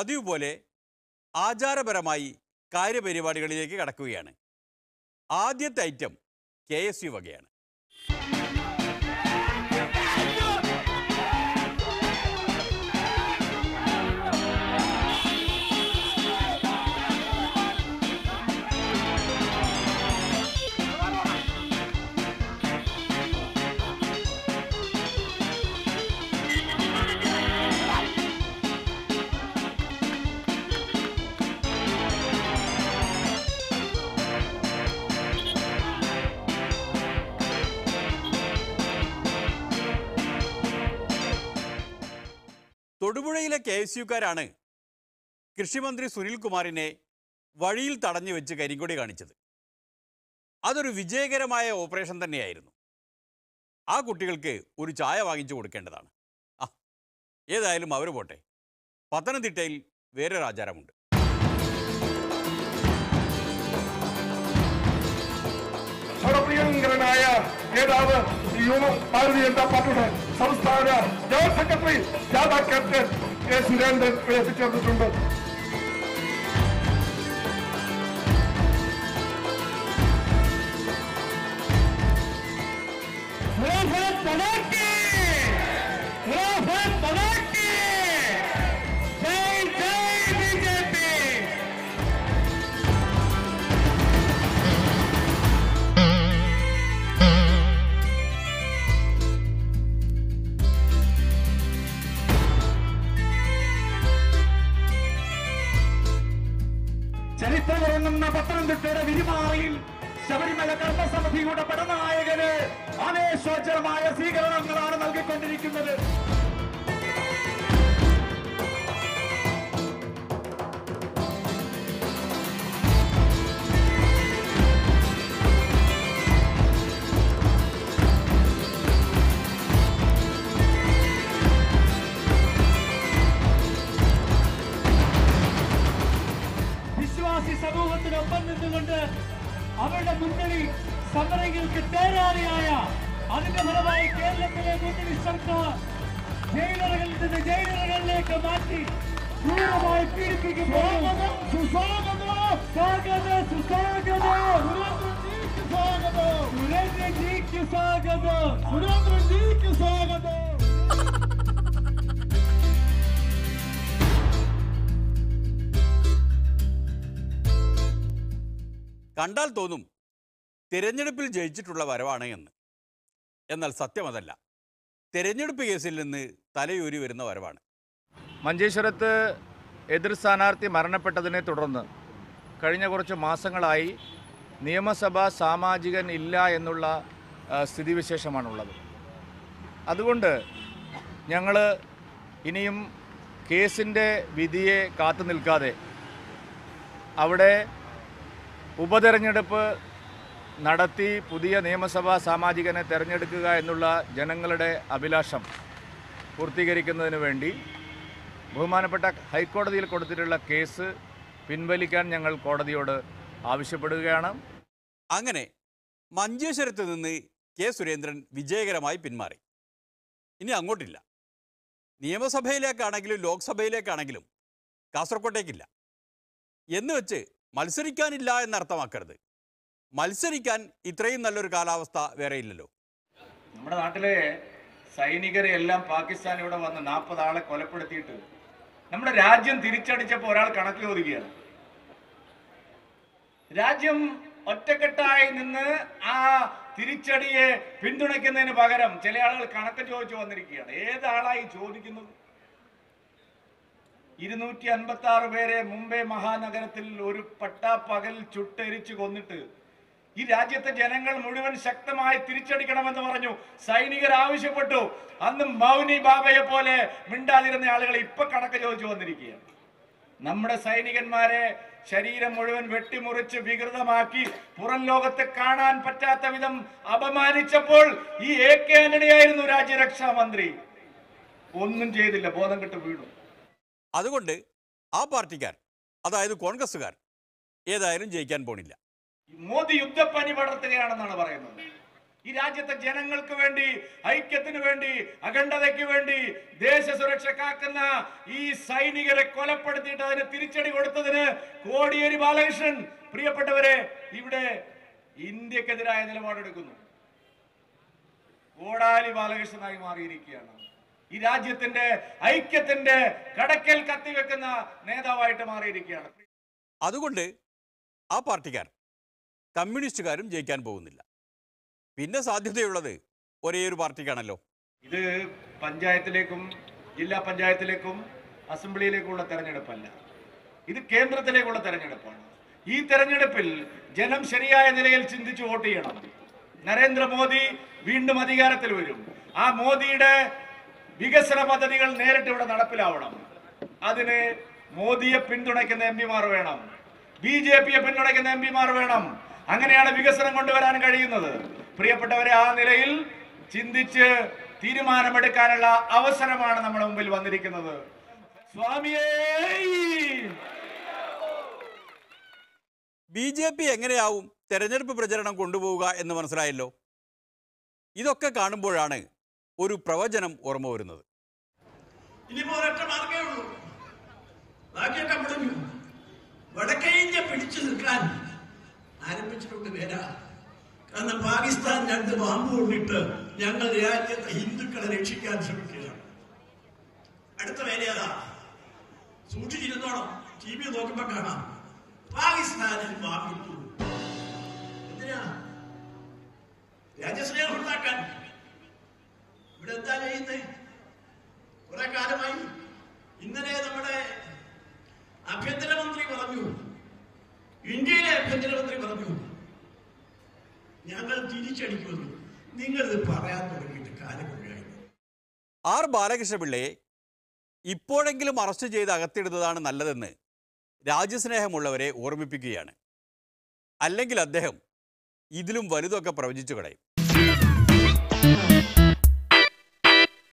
പതിവ് പോലെ ആചാരപരമായി കാര്യപരിപാടികളിലേക്ക് കടക്കുകയാണ്. ആദ്യത്തെ ഐറ്റം KSU വകയാണ്. തൊടുപുഴയിലെ KSUക്കാരാണ് കൃഷിമന്ത്രി സുനിൽകുമാറിനെ വഴിയിൽ തടഞ്ഞു വെച്ച് കരിങ്കൊടി കാണിച്ചത്. അതൊരു വിജയകരമായ ഓപ്പറേഷൻ തന്നെയായിരുന്നു. ആ കുട്ടികൾക്ക് ഒരു ചായ വാങ്ങിച്ചു കൊടുക്കേണ്ടതാണ്. ഏതായാലും അവർ പോട്ടെ. പത്തനംതിട്ടയിൽ വേറൊരു ആചാരമുണ്ട്. പ്രിയങ്കരനായ നേതാവ് ഭാരതീയ ജനതാ പാർട്ടിയുടെ സംസ്ഥാന ജനറൽ സെക്രട്ടറി ജാഥ ക്യാപ്റ്റൻ കെ സുരേന്ദ്രൻ എത്തിച്ചേർന്നിട്ടുണ്ട്. ചരിത്രമുറങ്ങുന്ന പത്തനംതിട്ടയുടെ വിരിമാറിയിൽ ശബരിമല കർമ്മസമിതിയുടെ പടനായകന് ആവേശോജ്ജലമായ സ്വീകരണങ്ങളാണ് നൽകിക്കൊണ്ടിരിക്കുന്നത്. സമൂഹത്തിനൊപ്പം നിന്നുകൊണ്ട് അവരുടെ മുന്നണി സമരങ്ങൾക്ക് തയ്യാറിയായ അതിന്റെ ഫലമായി കേരളത്തിലെ മുന്നണി സർക്കാർ ജയിലറുകളിൽ നിന്ന് ജയിലറുകളിലേക്ക് മാറ്റി ക്രൂരമായി പീഡിപ്പിക്കുമ്പോൾ സുരേന്ദ്രജിക്ക് സ്വാഗതം. കണ്ടാൽ തോന്നും തിരഞ്ഞെടുപ്പിൽ ജയിച്ചിട്ടുള്ള വരവാണ് എന്ന്. എന്നാൽ സത്യമതല്ല. തിരഞ്ഞെടുപ്പ് കേസിൽ നിന്ന് തലയൂരി വരുന്ന വരവാണ്. മഞ്ചേശ്വരത്ത് എതിർ സ്ഥാനാർത്ഥി മരണപ്പെട്ടതിനെ തുടർന്ന് കഴിഞ്ഞ കുറച്ച് മാസങ്ങളായി നിയമസഭാ സാമാജികൻ ഇല്ല എന്നുള്ള സ്ഥിതിവിശേഷമാണുള്ളത്. അതുകൊണ്ട് ഞങ്ങൾ ഇനിയും കേസിൻ്റെ വിധിയെ കാത്തു നിൽക്കാതെ അവിടെ ഉപതെരഞ്ഞെടുപ്പ് നടത്തി പുതിയ നിയമസഭാ സാമാജികനെ തിരഞ്ഞെടുക്കുക എന്നുള്ള ജനങ്ങളുടെ അഭിലാഷം പൂർത്തീകരിക്കുന്നതിന് വേണ്ടി ബഹുമാനപ്പെട്ട ഹൈക്കോടതിയിൽ കൊടുത്തിട്ടുള്ള കേസ് പിൻവലിക്കാൻ ഞങ്ങൾ കോടതിയോട് ആവശ്യപ്പെടുകയാണ്. അങ്ങനെ മഞ്ചേശ്വരത്ത് നിന്ന് കെ സുരേന്ദ്രൻ വിജയകരമായി പിന്മാറി. ഇനി അങ്ങോട്ടില്ല. നിയമസഭയിലേക്കാണെങ്കിലും ലോക്സഭയിലേക്കാണെങ്കിലും കാസർകോട്ടേക്കില്ല. എന്ന് വെച്ച് മത്സരിക്കാനില്ല എന്നർത്ഥമാക്കരുത്. മത്സരിക്കാൻ ഇത്രയും നല്ലൊരു കാലാവസ്ഥ വേറെ ഇല്ലല്ലോ. നമ്മുടെ നാട്ടിലെ സൈനികരെ എല്ലാം പാകിസ്ഥാൻ ഇവിടെ വന്ന് 40 ആളെ കൊലപ്പെടുത്തിയിട്ട് നമ്മുടെ രാജ്യം തിരിച്ചടിച്ചപ്പോൾ ഒരാൾ കണക്ക് ചോദിക്കുകയാണ്. രാജ്യം ഒറ്റക്കെട്ടായി നിന്ന് ആ തിരിച്ചടിയെ പിന്തുണയ്ക്കുന്നതിന് പകരം ചില ആളുകൾ കണക്ക് ചോദിച്ചു വന്നിരിക്കുകയാണ്. ഏതാളായി ചോദിക്കുന്നത്? 256 പേരെ മുംബൈ മഹാനഗരത്തിൽ ഒരു പട്ടാപ്പകൽ ചുട്ടെരിച്ചു കൊന്നിട്ട് ഈ രാജ്യത്തെ ജനങ്ങൾ മുഴുവൻ ശക്തമായി തിരിച്ചടിക്കണമെന്ന് പറഞ്ഞു. സൈനികർ ആവശ്യപ്പെട്ടു. അന്ന് മൗനി ബാബയെ പോലെ മിണ്ടാതിരുന്ന ആളുകൾ ഇപ്പൊ കണക്ക് ചോദിച്ചു വന്നിരിക്കുകയാണ്. നമ്മുടെ സൈനികന്മാരെ ശരീരം മുഴുവൻ വെട്ടിമുറിച്ച് വികൃതമാക്കി പുറം ലോകത്തെ കാണാൻ പറ്റാത്ത വിധം അപമാനിച്ചപ്പോൾ ഈ AK ആന്റണിയായിരുന്നു രാജ്യരക്ഷാ മന്ത്രി. ഒന്നും ചെയ്തില്ല, ബോധം കെട്ട് വീണു. അതുകൊണ്ട് ആ പാർട്ടിക്കാർ, അതായത് കോൺഗ്രസ്സുകാർ, ഏതായാലും ജയിക്കാൻ പോണില്ല. മോദി യുദ്ധപ്പനി പടർത്തുകയാണെന്നാണ് പറയുന്നത്. ഈ രാജ്യത്തെ ജനങ്ങൾക്ക് വേണ്ടി, ഐക്യത്തിന് വേണ്ടി, അഖണ്ഡതയ്ക്ക് വേണ്ടി ദേശ സുരക്ഷ കാക്കുന്ന ഈ സൈനികരെ കൊലപ്പെടുത്തിയിട്ട് അതിന് തിരിച്ചടി കൊടുത്തതിന് കോടിയേരി ബാലകൃഷ്ണൻ, പ്രിയപ്പെട്ടവരെ, ഇവിടെ ഇന്ത്യക്കെതിരായ നിലപാടെടുക്കുന്നു. കോടാലി ബാലകൃഷ്ണനായി മാറിയിരിക്കുകയാണ്. ഈ രാജ്യത്തിന്റെ ഐക്യത്തിന്റെ കടക്കൽ കത്തിവെക്കുന്ന നേതാവായിട്ട് മാറിയിരിക്കുകയാണ്. അതുകൊണ്ട് ആ പാർട്ടിക്കാർ കമ്മ്യൂണിസ്റ്റുകാരും ജയിക്കാൻ പോകുന്നില്ല. പിന്നെ സാധ്യതയുള്ളത് ഒരേയൊരു പാർട്ടിക്കാണല്ലോ. ഇത് പഞ്ചായത്തിലേക്കും ജില്ലാ പഞ്ചായത്തിലേക്കും അസംബ്ലിയിലേക്കുള്ള തെരഞ്ഞെടുപ്പല്ല, ഇത് കേന്ദ്രത്തിലേക്കുള്ള തെരഞ്ഞെടുപ്പാണ്. ഈ തെരഞ്ഞെടുപ്പിൽ ജനം ശരിയായ നിലയിൽ ചിന്തിച്ച് വോട്ട് ചെയ്യണം. നരേന്ദ്രമോദി വീണ്ടും അധികാരത്തിൽ വരും. ആ മോദിയുടെ വികസന പദ്ധതികൾ നേരിട്ട് ഇവിടെ നടപ്പിലാവണം. അതിന് മോദിയെ പിന്തുണയ്ക്കുന്ന എംപിമാർ വേണം, BJPയെ പിന്തുണയ്ക്കുന്ന എംപിമാർ വേണം. അങ്ങനെയാണ് വികസനം കൊണ്ടുവരാൻ കഴിയുന്നത്. പ്രിയപ്പെട്ടവരെ, ആ നിലയിൽ ചിന്തിച്ച് തീരുമാനമെടുക്കാനുള്ള അവസരമാണ് നമ്മുടെ മുമ്പിൽ വന്നിരിക്കുന്നത്. സ്വാമിയേ, BJP എങ്ങനെയാവും തെരഞ്ഞെടുപ്പ് പ്രചരണം കൊണ്ടുപോവുക എന്ന് മനസ്സിലായല്ലോ. ഇതൊക്കെ കാണുമ്പോഴാണ് ഒരു പ്രവചനം ഓർമ്മ വരുന്നത്. ഇനിയിപ്പോ ഒരൊറ്റ മാർഗേ ഉള്ളൂ, ബാക്കിയൊക്കെ മുടങ്ങി. വടക്കേ ഇന്ത്യ പിടിച്ചു നിൽക്കാൻ ആരംഭിച്ചിട്ടുണ്ട് പേരാ. കാരണം പാകിസ്ഥാൻ 2 ബാമ്പ് കൊണ്ടിട്ട് ഞങ്ങൾ രാജ്യത്തെ ഹിന്ദുക്കളെ രക്ഷിക്കാൻ ശ്രമിക്കുകയാണ്. അടുത്ത വേലയതാ, സൂക്ഷിച്ചിരുന്നോണം. TV നോക്കുമ്പോ കാണാം, പാകിസ്ഥാനിൽ ബാമ്പിട്ടു. എന്തിനാ? രാജ്യസ്നേഹം ഉണ്ടാക്കാൻ. ഇവിടെ എന്താ ചെയ്യുന്നേ? കുറെ കാലമായി. ഇന്നലെ നമ്മുടെ ആഭ്യന്തരമന്ത്രി പറഞ്ഞു, ഇന്ത്യയിലെ ആഭ്യന്തരമന്ത്രി പറഞ്ഞു, ഞങ്ങൾ തിരിച്ചടിക്കുന്നു. നിങ്ങളിത് പറയാൻ തുടങ്ങിയിട്ട് കാലം കഴിയായിരുന്നു. R. ബാലകൃഷ്ണപിള്ളയെ ഇപ്പോഴെങ്കിലും അറസ്റ്റ് ചെയ്ത് അകത്തിടുന്നതാണ് നല്ലതെന്ന് രാജ്യസ്നേഹമുള്ളവരെ ഓർമ്മിപ്പിക്കുകയാണ്. അല്ലെങ്കിൽ അദ്ദേഹം ഇതിലും വലുതൊക്കെ പ്രവചിച്ചു കളയും.